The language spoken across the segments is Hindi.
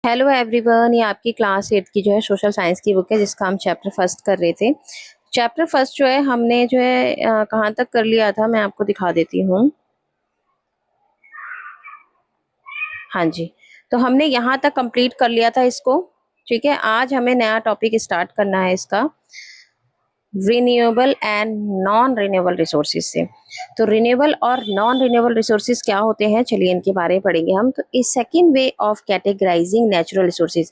हेलो एवरीवन, ये आपकी क्लास 8 की जो है सोशल साइंस की बुक है जिसका हम चैप्टर फर्स्ट कर रहे थे। चैप्टर फर्स्ट जो है हमने जो है कहाँ तक कर लिया था मैं आपको दिखा देती हूँ। हाँ जी, तो हमने यहाँ तक कंप्लीट कर लिया था इसको। ठीक है, आज हमें नया टॉपिक स्टार्ट करना है इसका, renewable and non renewable resources से। तो रिन्यूएबल और नॉन रिन्यूएबल रिसोर्सेज क्या होते हैं, चलिए इनके बारे में पढ़ेंगे हम। तो इस second way of categorising natural resources,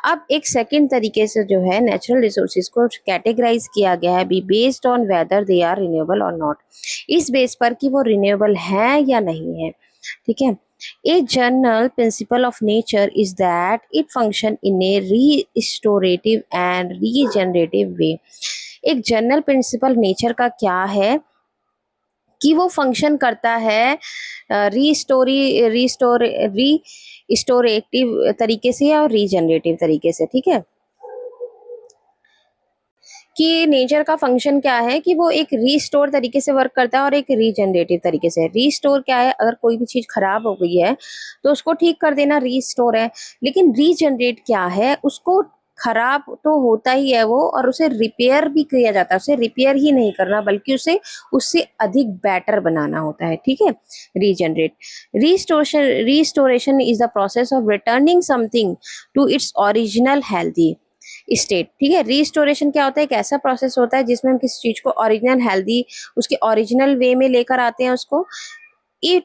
अब एक सेकंड तरीके से जो है नेचुरल रिसोर्सेज को कैटेगराइज किया गया है be based on whether they are renewable और नॉट, इस बेस पर कि वो रिन्यूएबल है या नहीं है। ठीक है, a general principle of nature is that it function in a restorative and regenerative way। एक जनरल प्रिंसिपल नेचर का क्या है कि वो फंक्शन करता है रिस्टोरेटिव तरीके से और रीजनरेटिव तरीके से। ठीक है, कि नेचर का फंक्शन क्या है कि वो एक रीस्टोर तरीके से वर्क करता है और एक रीजनरेटिव तरीके से। रीस्टोर क्या है, अगर कोई भी चीज खराब हो गई है तो उसको ठीक कर देना रीस्टोर है। लेकिन रीजनरेट क्या है, उसको खराब तो होता ही है वो, और उसे रिपेयर भी किया जाता है। उसे रिपेयर ही नहीं करना बल्कि उसे उससे अधिक बेटर बनाना होता है। ठीक है, regenerate. Restoration is the process of returning something to its original healthy state. ठीक है, रिस्टोरेशन क्या होता है, एक ऐसा प्रोसेस होता है जिसमें हम किसी चीज को ओरिजिनल हेल्दी उसके ओरिजिनल वे में लेकर आते हैं उसको। इट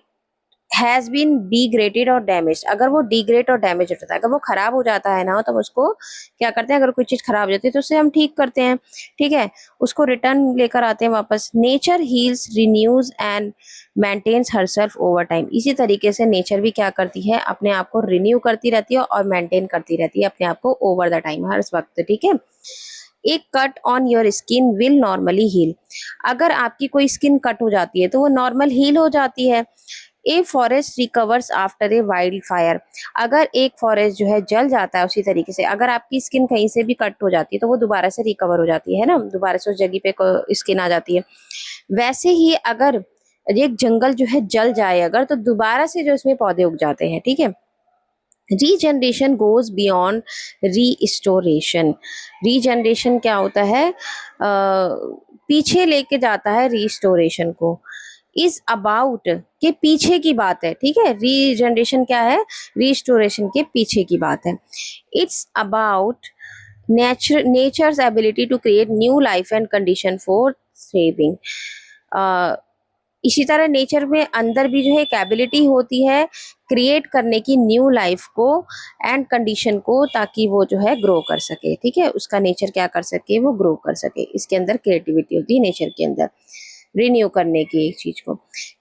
हैज बीन डिग्रेडेड और डैमेज, अगर वो डिग्रेड और डैमेज हो जाता है, अगर वो खराब हो जाता है ना, तो उसको क्या करते हैं, अगर कोई चीज खराब हो जाती है तो उसे हम ठीक करते हैं। ठीक है, उसको रिटर्न लेकर आते हैं वापस। Nature heals, renews and maintains herself over time, इसी तरीके से नेचर भी क्या करती है, अपने आप को रिन्यू करती रहती है और मेंटेन करती रहती है अपने आप को ओवर द टाइम, हर वक्त। ठीक है, एक cut on your skin will normally heal, अगर आपकी कोई स्किन कट हो जाती है तो वो नॉर्मल हील हो जाती है। A forest recovers after a wild fire, अगर एक फॉरेस्ट जो है जल जाता है उसी तरीके से, अगर आपकी स्किन कहीं से भी कट हो जाती है तो वो दोबारा से रिकवर हो जाती है ना, दोबारा से उस जगह पे स्किन आ जाती है। वैसे ही अगर एक जंगल जो है जल जाए अगर, तो दोबारा से जो इसमें पौधे उग जाते हैं। ठीक है, regeneration goes beyond restoration. Regeneration क्या होता है, पीछे लेके जाता है रीस्टोरेशन को। इज अबाउट के पीछे की बात है। ठीक है, रीजनरेशन क्या है, रिस्टोरेशन के पीछे की बात है। It's about nature's ability to create new life and condition for saving. इसी तरह नेचर में अंदर भी जो है एक एबिलिटी होती है क्रिएट करने की न्यू लाइफ को एंड कंडीशन को, ताकि वो जो है ग्रो कर सके। ठीक है, उसका नेचर क्या कर सके, वो ग्रो कर सके। इसके अंदर क्रिएटिविटी होती है नेचर के अंदर, रिन्यू करने की एक चीज को।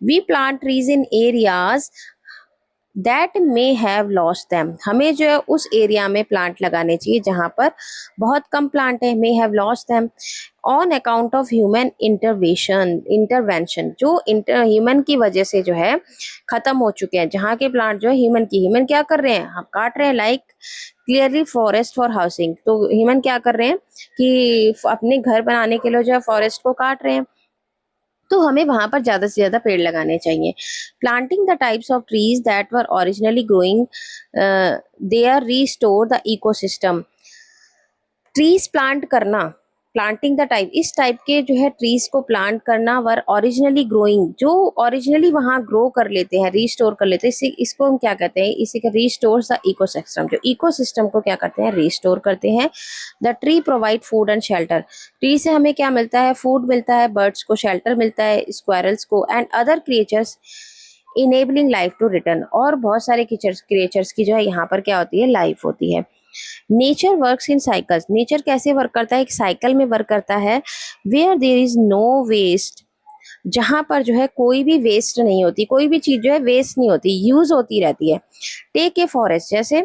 We plant trees in areas that may have lost them, हमें जो है उस एरिया में प्लांट लगाने चाहिए जहां पर बहुत कम प्लांट है। मे have lost them on account of human intervention, जो ह्यूमन की वजह से जो है खत्म हो चुके हैं। जहाँ के प्लांट जो है ह्यूमन क्या कर रहे हैं, हम काट रहे हैं। Like clearly forest for housing, तो ह्यूमन क्या कर रहे हैं कि अपने घर बनाने के लिए जो है फॉरेस्ट को काट रहे हैं, तो हमें वहां पर ज्यादा से ज्यादा पेड़ लगाने चाहिए। Planting the types of trees that were originally growing they are restore the ecosystem. Trees plant करना, प्लांटिंग द टाइप, इस टाइप के जो है ट्रीज को प्लांट करना, वर ओरिजिनली ग्रोइंग, जो ओरिजिनली वहां ग्रो कर लेते हैं, रीस्टोर कर लेते हैं। इसको हम क्या कहते हैं, इसी का रीस्टोर द इकोसिस्टम, जो इकोसिस्टम को क्या करते हैं, रीस्टोर करते हैं। The tree provide food and shelter, tree से हमें क्या मिलता है, फूड मिलता है, बर्ड्स को शेल्टर मिलता है, स्क्वायरल्स को and other creatures enabling life to return, और बहुत सारे क्रिएचर्स की जो है यहाँ पर क्या होती है, लाइफ होती है। Nature works in cycles, nature कैसे वर्क करता है, एक साइकिल में वर्क करता है। Where there is no waste, जहां पर जो है कोई भी वेस्ट नहीं होती, कोई भी चीज जो है वेस्ट नहीं होती, यूज होती रहती है। टेक ए फॉरेस्ट, जैसे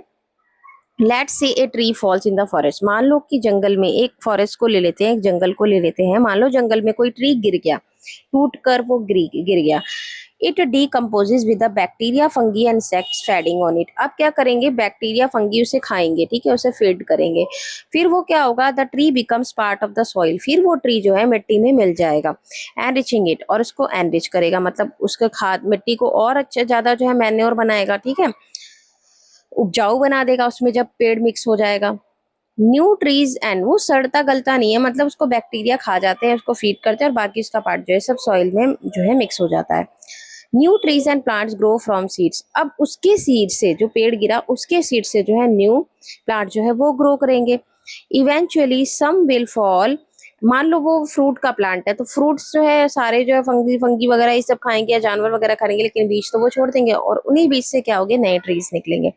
let's say a tree falls in the forest, मान लो कि जंगल में, एक फॉरेस्ट को ले लेते हैं, एक जंगल को ले लेते हैं, मान लो जंगल में कोई ट्री गिर गया, टूट कर वो गिर गया। It decomposes with the bacteria fungi and insects feeding on it, अब क्या करेंगे, बैक्टीरिया फंगी उसे खाएंगे। ठीक है, उसे फीड करेंगे, फिर वो क्या होगा, the tree becomes part of the soil, फिर वो ट्री जो है मिट्टी में मिल जाएगा। एनरिचिंग इट, और उसको एनरिच करेगा, मतलब उसके खाद मिट्टी को और अच्छा ज्यादा जो है मैन्योर बनाएगा। ठीक है, उपजाऊ बना देगा उसमें जब पेड़ मिक्स हो जाएगा। न्यू ट्रीज एंड वो सड़ता गलता नहीं है, मतलब उसको बैक्टीरिया खा जाते हैं, उसको फीड करते हैं और बाकी उसका पार्ट जो है सब सॉइल में जो है मिक्स हो जाता है। New trees and plants grow from seeds, अब उसके सीड से, जो पेड़ गिरा उसके सीड से जो है न्यू प्लांट जो है वो ग्रो करेंगे। इवेंचुअली सम विल फॉल, मान लो वो फ्रूट का प्लांट है तो फ्रूट्स जो है सारे जो है फंगी फंगी वगैरह ये सब खाएंगे या जानवर वगैरह खाएंगे, लेकिन बीज तो वो छोड़ देंगे और उन्हीं बीज से क्या होगे, नए ट्रीज निकलेंगे।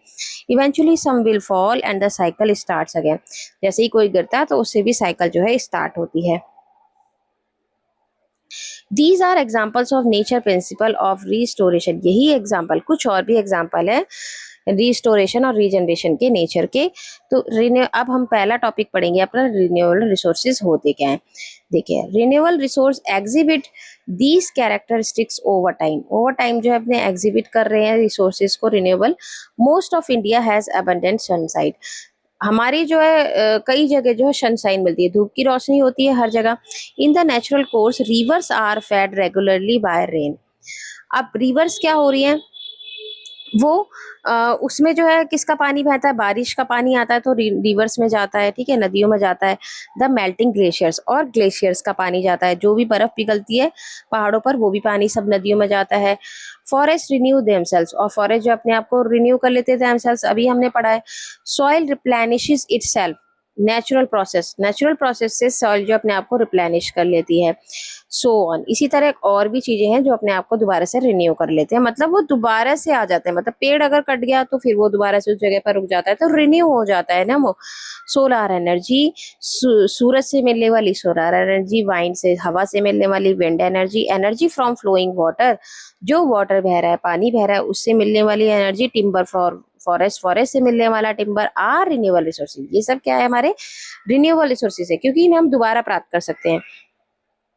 Eventually some will fall and the cycle starts again, जैसे ही कोई गिरता है तो उससे भी साइकिल जो है स्टार्ट होती है। These are examples of nature principle of restoration, यही एग्जाम्पल, कुछ और भी एग्जाम्पल है रिस्टोरेशन और रीजनरेशन के नेचर के। तो अब हम पहला टॉपिक पढ़ेंगे अपना, रिन्यूएबल रिसोर्सेज होते क्या हैं। देखिए, renewable resource exhibit these characteristics over time, over time जो है अपने एग्जिबिट कर रहे हैं रिसोर्सेज को renewable. Most of India has abundant sunside, हमारी जो है कई जगह जो है सनशाइन मिलती है, धूप की रोशनी होती है हर जगह। In the natural course rivers are fed regularly by rain, अब रिवर्स क्या हो रही है, वो उसमें जो है किसका पानी बहता है, बारिश का पानी आता है तो रिवर्स में जाता है, ठीक है, नदियों में जाता है। द मेल्टिंग ग्लेशियर्स, और ग्लेशियर्स का पानी जाता है, जो भी बर्फ पिघलती है पहाड़ों पर वो भी पानी सब नदियों में जाता है। फॉरेस्ट रिन्यू देमसेल्व्स, और फॉरेस्ट जो अपने आप को रिन्यू कर लेते हैं देमसेल्व्स, अभी हमने पढ़ा है। Soil replenishes itself, natural process से सॉइल जो अपने आप को रिप्लेनिश कर लेती है। सो ऑन, इसी तरह और भी चीजें हैं जो अपने आप को दोबारा से रिन्यू कर लेते हैं, मतलब वो दोबारा से आ जाते हैं, मतलब पेड़ अगर कट गया तो फिर वो दोबारा से उस जगह पर रुक जाता है तो रिन्यू हो जाता है ना वो। सोलर एनर्जी, सूरज से मिलने वाली सोलर एनर्जी, वाइंड से, हवा से मिलने वाली wind energy, energy from flowing water, जो वाटर बह रहा है, पानी बह रहा है, उससे मिलने वाली एनर्जी, टिम्बर फॉरेस्ट से मिलने वाला टिम्बर, आर रिन्यूएबल रिसोर्सेज, ये सब क्या है, हमारे रिन्यूएबल रिसोर्सेज है, क्योंकि इन्हें हम दोबारा प्राप्त कर सकते हैं।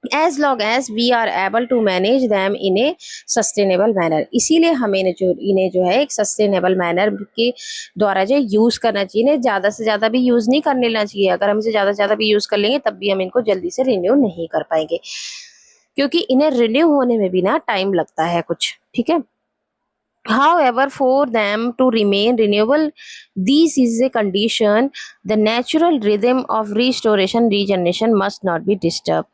As long as we are able to manage them in a sustainable manner, इसीलिए हमें इन्हें जो है एक सस्टेनेबल मैनर के द्वारा जो यूज करना चाहिए, इन्हें ज्यादा से ज्यादा भी यूज नहीं करने लेना चाहिए, अगर हम इसे ज्यादा से ज्यादा भी यूज कर लेंगे तब भी हम इनको जल्दी से रिन्यू नहीं कर पाएंगे, क्योंकि इन्हें रिन्यू होने में भी ना टाइम लगता है कुछ, ठीक है। However, for them to remain renewable, this is a condition. The natural rhythm of restoration, regeneration must not be disturbed.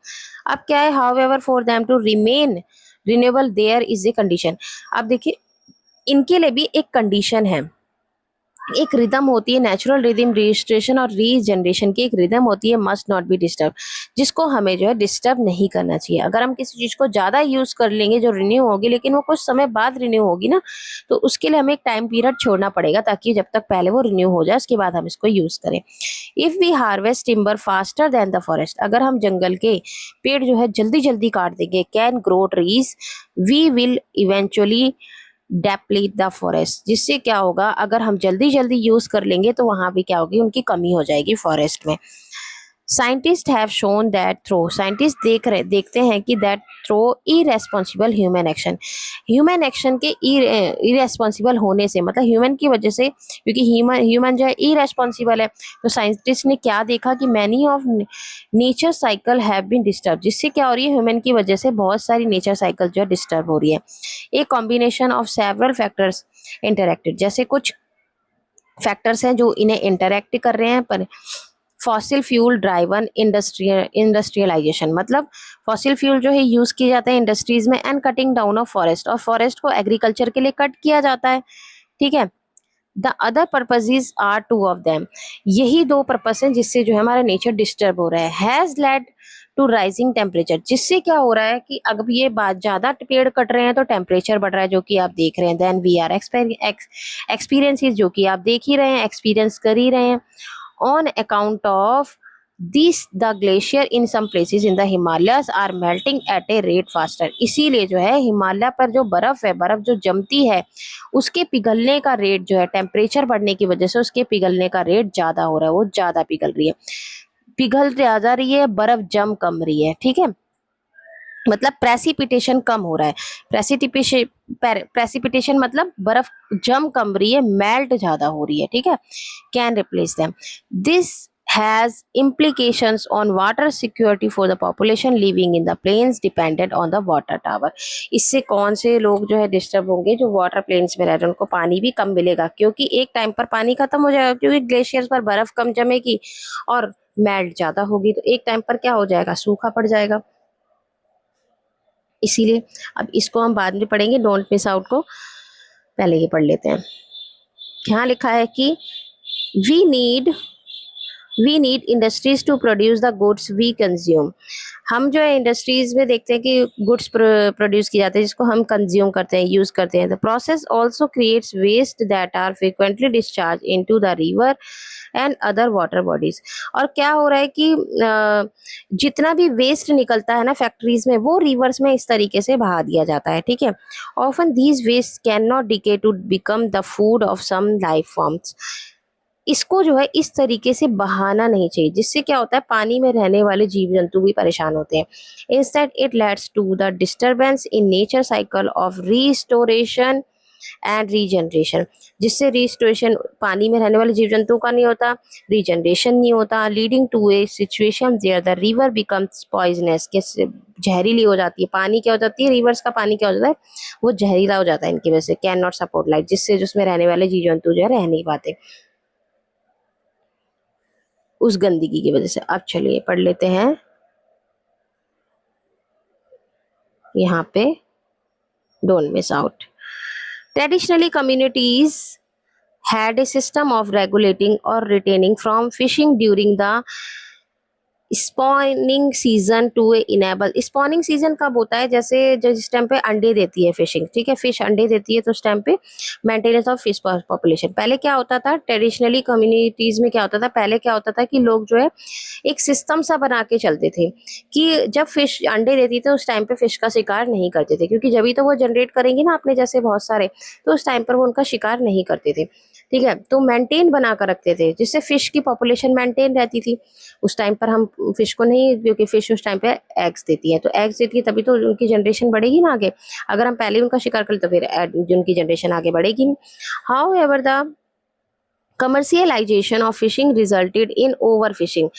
अब क्या है, however, for them to remain renewable, there is a condition. अब देखिए, इनके लिए भी एक कंडीशन है, एक रिदम होती है, नेचुरल रिदम, रजिस्ट्रेशन और रीजनरेशन की एक रिदम होती है, मस्ट नॉट बी डिस्टर्ब, जिसको हमें जो है डिस्टर्ब नहीं करना चाहिए। अगर हम किसी चीज को ज्यादा यूज कर लेंगे जो रिन्यू होगी, लेकिन वो कुछ समय बाद रिन्यू होगी ना, तो उसके लिए हमें एक टाइम पीरियड छोड़ना पड़ेगा, ताकि जब तक पहले वो रिन्यू हो जाए उसके बाद हम इसको यूज करें। If we harvest timber faster than the forest, अगर हम जंगल के पेड़ जो है जल्दी जल्दी काट देंगे, can grow trees, we will eventually deplete the forest, जिससे क्या होगा, अगर हम जल्दी जल्दी यूज कर लेंगे तो वहां भी क्या होगी, उनकी कमी हो जाएगी फॉरेस्ट में। Scientist have shown that through, scientist देखते हैं कि that through irresponsible human action के इरेस्पॉन्सिबल होने से, मतलब ह्यूमन की वजह से, क्योंकि ह्यूमन जो है इरेस्पॉन्सिबल है, तो साइंटिस्ट ने क्या देखा कि many of nature cycle have been disturb, जिससे क्या हो रही है, ह्यूमन की वजह से बहुत सारी नेचर साइकिल जो है डिस्टर्ब हो रही है। एक combination of several factors interacted, जैसे कुछ फैक्टर्स हैं जो इन्हें इंटरेक्ट कर रहे हैं, पर फॉसिल फ्यूल ड्राइवन इंडस्ट्रियलाइजेशन, मतलब फॉसिल फ्यूल जो है यूज किए जाते हैं इंडस्ट्रीज में, and cutting down of forest, और फॉरेस्ट को एग्रीकल्चर के लिए कट किया जाता है, ठीक है। The other purposes are two of them, यही दो पर्पस हैं जिससे जो है हमारा नेचर डिस्टर्ब हो रहा है। Has led to rising temperature, जिससे क्या हो रहा है कि अब ये बात, ज्यादा पेड़ कट रहे हैं तो टेम्परेचर बढ़ रहा है, जो कि आप देख रहे हैं। देन वी आर एक्सपीरियंसेस, जो कि आप देख ही रहे हैं, एक्सपीरियंस कर ही रहे हैं। On account of this the glacier in some places in the Himalayas are melting at a rate faster, इसीलिए जो है हिमालय पर जो बर्फ है, बर्फ जो जमती है, उसके पिघलने का रेट जो है, टेम्परेचर बढ़ने की वजह से उसके पिघलने का रेट ज्यादा हो रहा है, वो ज्यादा पिघल रही है, पिघल ज्यादा रही है, बर्फ जम कम रही है, ठीक है, मतलब प्रेसिपिटेशन कम हो रहा है। प्रेसिपिटेशन मतलब बर्फ जम कम रही है, मेल्ट ज्यादा हो रही है, ठीक है। Can replace them, this has implications on water security for the population living in the plains dependent on the water tower। इससे कौन से लोग जो है डिस्टर्ब होंगे, जो वाटर प्लेन्स में रह रहे हैं, उनको पानी भी कम मिलेगा, क्योंकि एक टाइम पर पानी खत्म हो जाएगा, क्योंकि ग्लेशियर्स पर बर्फ कम जमेगी और मेल्ट ज्यादा होगी, तो एक टाइम पर क्या हो जाएगा, सूखा पड़ जाएगा। इसीलिए अब इसको हम बाद में पढ़ेंगे, डोंट मिस आउट को पहले ये पढ़ लेते हैं। यहाँ लिखा है कि we need industries to produce the goods we consume. हम जो है इंडस्ट्रीज में देखते हैं कि गुड्स प्रोड्यूस किए जाते हैं जिसको हम कंज्यूम करते हैं, यूज करते हैं। The process also creates waste that are frequently discharge into the river and other water bodies. और क्या हो रहा है कि जितना भी वेस्ट निकलता है ना फैक्ट्रीज में, वो रिवर्स में इस तरीके से बहा दिया जाता है, ठीक है। Often these waste can not decay to become the food of some life forms. इसको जो है इस तरीके से बहाना नहीं चाहिए, जिससे क्या होता है पानी में रहने वाले जीव जंतु भी परेशान होते हैं। Instead it leads to the disturbance in nature cycle of restoration and regeneration, जिससे रिस्टोरेशन पानी में रहने वाले जीव जंतुओं का नहीं होता, रीजनरेशन नहीं होता, leading to a situation where the river becomes poisonous, के जहरीली हो जाती है। पानी क्या हो जाती है, रिवर्स का पानी क्या हो जाता है, वो जहरीला हो जाता है इनकी वजह से, कैन नॉट सपोर्ट लाइफ, जिससे जिसमें रहने वाले जीव जंतु जो है रह नहीं पाते उस गंदगी की वजह से। अब चलिए पढ़ लेते हैं यहाँ पे, don't miss out. Traditionally communities had a system of regulating or retaining from fishing during the spawning season two enable. Spawning season कब होता है, जैसे जिस टाइम पे अंडे देती है फिशिंग, ठीक है, फिश अंडे देती है, तो उस टाइम पे मेंटेनेंस ऑफ फिश पॉपुलेशन। पहले क्या होता था ट्रेडिशनली कम्युनिटीज में, क्या होता था पहले, क्या होता था कि लोग जो है एक सिस्टम सा बना के चलते थे कि जब फिश अंडे देती थी उस टाइम पे फिश का शिकार नहीं करते थे, क्योंकि जब भी तो वो जनरेट करेंगी ना अपने जैसे बहुत सारे, तो उस टाइम पर वो उनका शिकार नहीं करते थे, ठीक है। तो मेंटेन बना कर रखते थे, जिससे फिश की पॉपुलेशन मेंटेन रहती थी। उस टाइम पर हम फिश को नहीं, क्योंकि फिश उस टाइम पे एग्स देती है, तो एग्स देती है तभी तो उनकी जनरेशन बढ़ेगी ना आगे। अगर हम पहले उनका शिकार कर ले तो फिर उनकी जनरेशन आगे बढ़ेगी नहीं। How ever the commercialisation of fishing resulted in over fishing.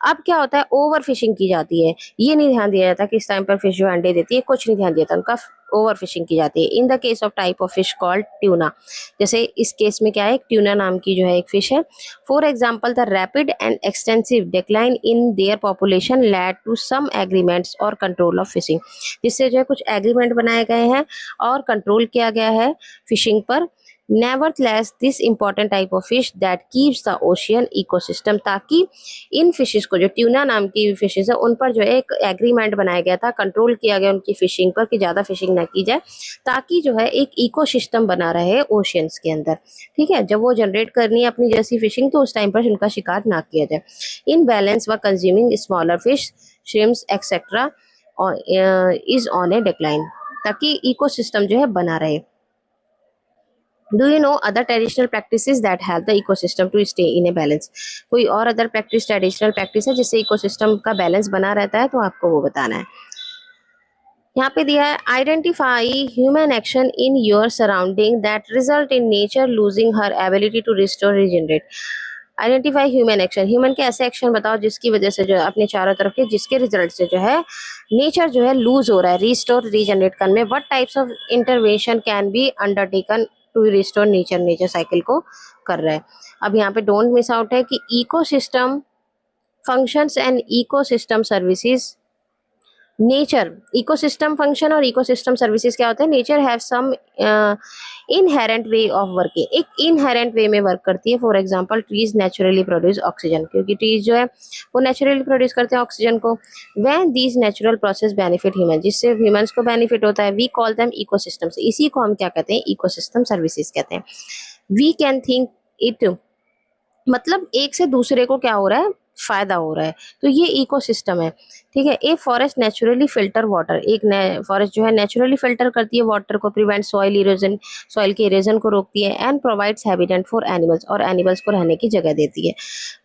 अब क्या होता है, ओवर फिशिंग की जाती है, ये नहीं ध्यान दिया जाता कि इस टाइम पर फिश जो अंडे देती है, कुछ नहीं ध्यान दिया जाता, उनका ओवर फिशिंग की जाती है। In the case of type of fish called tuna, जैसे इस केस में क्या है, एक ट्यूना नाम की जो है एक फिश है। For example the rapid and extensive decline in their population led to some agreements और कंट्रोल ऑफ फिशिंग, जिससे जो है कुछ एग्रीमेंट बनाए गए हैं और कंट्रोल किया गया है फिशिंग पर। Nevertheless, this important type of fish that keeps the ocean ecosystem, ताकि इन फिशेस को, जो ट्यूना नाम की फिशेस है, उन पर जो है एक एग्रीमेंट बनाया गया था, कंट्रोल किया गया उनकी फिशिंग पर कि ज़्यादा फिशिंग ना की जाए, ताकि जो है एक इकोसिस्टम बना रहे ओशियंस के अंदर, ठीक है। जब वो जनरेट करनी है अपनी जैसी फिशिंग, तो उस टाइम पर उनका शिकार ना किया जाए। इन बैलेंस व consuming smaller fish, shrimps etcetera is on A decline, ताकि इकोसिस्टम जो है बना रहे। Do you know other traditional practices that help the ecosystem to stay in a balance? कोई और अदर प्रैक्टिस, ट्रेडिशनल प्रैक्टिस है जिससे इकोसिस्टम का बैलेंस बना रहता है, तो आपको वो बताना है। यहाँ पे दिया है identify human action in your surrounding that result in nature losing her ability to restore regenerate. Identify human action, human के ऐसे एक्शन बताओ जिसकी वजह से जो है अपने चारों तरफ के, जिसके रिजल्ट से जो है नेचर जो है लूज हो रहा है, रिस्टोर रीजनरेट करने में। What types of intervention can be undertaken to restore nature, nature cycle को कर रहा है। अब यहाँ पे डोंट मिस आउट है कि ecosystem functions and ecosystem services. Nature, ecosystem function और इकोसिस्टम सर्विसेज क्या होते हैं, nature have some inherent way of working, एक इनहेरेंट वे में वर्क करती है। For example trees naturally produce oxygen, क्योंकि ट्रीज जो है वो नेचुरली प्रोड्यूस करते हैं ऑक्सीजन को। When these natural process benefit human, जिससे ह्यूमंस को बेनिफिट होता है, वी कॉल देम इकोसिस्टम्स, इसी को हम क्या कहते हैं, इकोसिस्टम सर्विसेज कहते हैं। वी कैन थिंक इट, मतलब एक से दूसरे को क्या हो रहा है, फायदा हो रहा है, तो ये इकोसिस्टम है, ठीक है। A forest naturally filter water, एक फॉरेस्ट जो है नेचुरली फिल्टर करती है वाटर को, प्रिवेंट सॉइल इरोजन, सॉइल के इरोजन को रोकती है, and provides habitat for animals, और एनिमल्स को रहने की जगह देती है।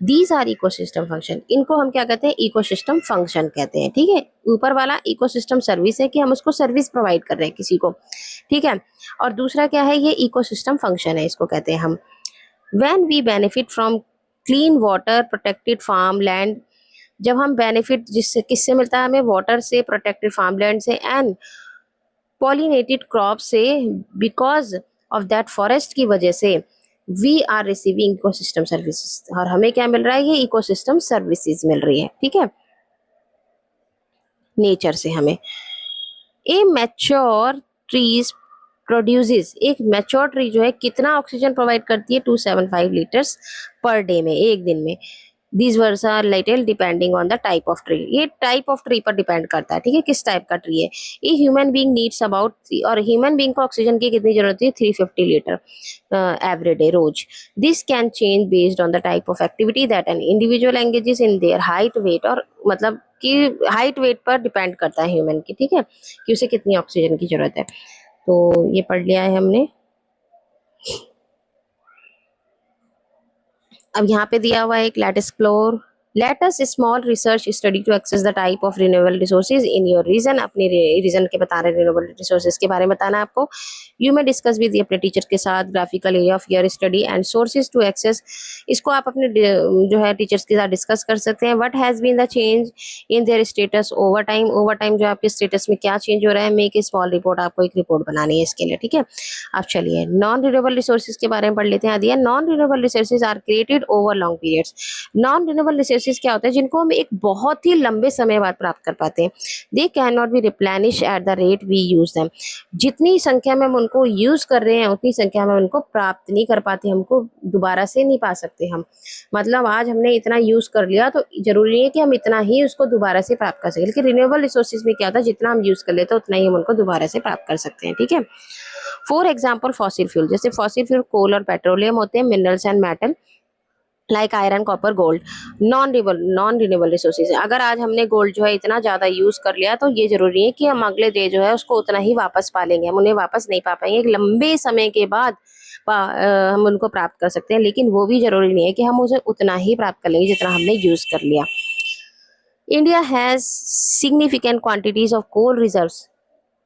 दीज आर इकोसिस्टम फंक्शन, इनको हम क्या कहते हैं, इकोसिस्टम फंक्शन कहते हैं, ठीक है। ऊपर वाला इकोसिस्टम सर्विस है कि हम उसको सर्विस प्रोवाइड कर रहे हैं किसी को, ठीक है। और दूसरा क्या है, ये इकोसिस्टम फंक्शन है, इसको कहते हैं हम। When we benefit from clean water, protected farm land. जब हम बेनिफिट जिससे किससे मिलता है हमें, वाटर से, प्रोटेक्टेड फार्म लैंड से एंड पॉलिनेटेड क्रॉप से, बिकॉज ऑफ दैट फॉरेस्ट की वजह से we are receiving ecosystem services, और हमें क्या मिल रहा है, ये इकोसिस्टम सर्विसेज मिल रही है, ठीक है, नेचर से हमें। ए मैच्योर ट्रीज प्रोड्यूसेस, एक मैच्योर ट्री जो है कितना ऑक्सीजन प्रोवाइड करती है, 275 लीटर्स पर डे में, एक दिन में। These words are little depending on the type of tree, ये टाइप ऑफ ट्री पर डिपेंड करता है, ठीक है, किस टाइप का ट्री है। ये ह्यूमन बीइंग नीड्स अबाउट, और ह्यूमन बीइंग को ऑक्सीजन की कितनी जरूरत है, 350 लीटर एवरी डे, रोज। This can change based on the type of activity that an individual engages in their height weight, और मतलब कि हाइट वेट पर डिपेंड करता है ह्यूमन की, ठीक है, कि उसे कितनी ऑक्सीजन की जरूरत है। तो ये पढ़ लिया है हमने। अब यहाँ पे दिया हुआ है एक, let explore, let us small research study to access the type of renewable resources in your region. अपने रीजन के बता रहे रिन्यूएबल रिसोर्सेज के बारे में बताना है आपको। यू में डिस्कस विद अपने टीचर के साथ graphical area of your study and sources to access, इसको आप अपने जो है टीचर्स के साथ डिस्कस कर सकते हैं। What has been the change in their status over time, over time जो आपके स्टेटस में क्या चेंज हो रहा है। मेक ए स्मॉल रिपोर्ट, आपको एक रिपोर्ट बनानी है इसके लिए, ठीक है। अब चलिए नॉन रिन्यूएबल रिसोर्सेज के बारे में पढ़ लेते हैं। दिया non renewable resources are created over long periods. Non renewable resources क्या होता है, जिनको हम एक बहुत ही लंबे समय बाद प्राप्त कर पाते हैं। They can not be replenish at the rate we use them, जितनी संख्या में हम उनको यूज कर रहे हैं उतनी संख्या में उनको प्राप्त नहीं कर पाते, हमको दोबारा से नहीं पा सकते हम। मतलब आज हमने इतना यूज कर लिया तो जरूरी नहीं है कि हम इतना ही उसको दोबारा से प्राप्त कर सकें, लेकिन रिन्यूएबल रिसोर्सेज में क्या होता है, जितना हम यूज कर लेते हैं उतना ही हम उनको दोबारा से प्राप्त कर सकते हैं, ठीक है। फॉर एग्जाम्पल फॉसिल फ्यूल, जैसे फॉसिल फ्यूल कोल और पेट्रोलियम होते हैं, minerals and metal like iron, copper, gold. Non renewable resources, अगर आज हमने गोल्ड जो है इतना ज़्यादा यूज़ कर लिया तो ये ज़रूरी है कि हम अगले डे जो है उसको उतना ही वापस पा लेंगे, हम उन्हें वापस नहीं पा पाएंगे, एक लंबे समय के बाद हम उनको प्राप्त कर सकते हैं, लेकिन वो भी ज़रूरी नहीं है कि हम उसे उतना ही प्राप्त कर लेंगे जितना हमने यूज़ कर लिया। India has significant quantities of coal reserves.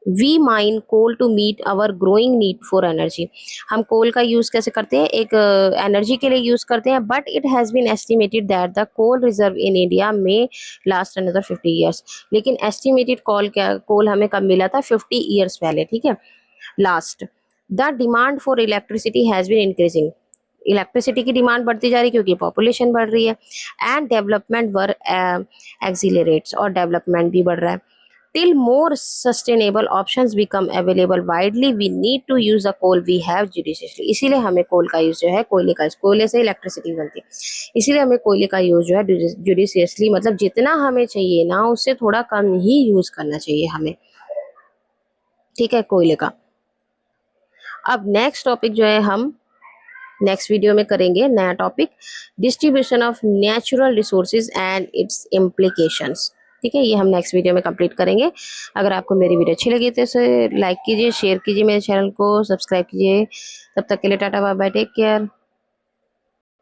We mine coal to meet our growing need for energy. हम कोल का यूज कैसे करते हैं, एक एनर्जी के लिए यूज करते हैं, but it has been estimated that the coal reserve in India में लास्ट अनदर 50 ईयर्स। लेकिन एस्टिमेटेड कोल हमें कब मिला था, 50 ईयर्स पहले, ठीक है, last. The demand for electricity has been increasing, electricity की डिमांड बढ़ती जा रही है क्योंकि पॉपुलेशन बढ़ रही है। एंड डेवलपमेंट वर एक्सीलरेट्स, और डेवलपमेंट भी बढ़ रहा है। Till more sustainable options become available widely, we need to use the coal we have judiciously। इसीलिए हमें कोल का यूज जो है, कोयले से इलेक्ट्रिसिटी बनती है, इसीलिए हमें कोयले का यूज जो है जुडिशियसली, मतलब जितना हमें चाहिए ना उससे थोड़ा कम ही यूज करना चाहिए हमें, ठीक है, कोयले का। अब नेक्स्ट टॉपिक जो है हम नेक्स्ट वीडियो में करेंगे, नया topic, distribution of natural resources and it's implications, ठीक है, ये हम नेक्स्ट वीडियो में कंप्लीट करेंगे। अगर आपको मेरी वीडियो अच्छी लगी तो इसे लाइक कीजिए, शेयर कीजिए, मेरे चैनल को सब्सक्राइब कीजिए। तब तक के लिए tata bye bye, take care.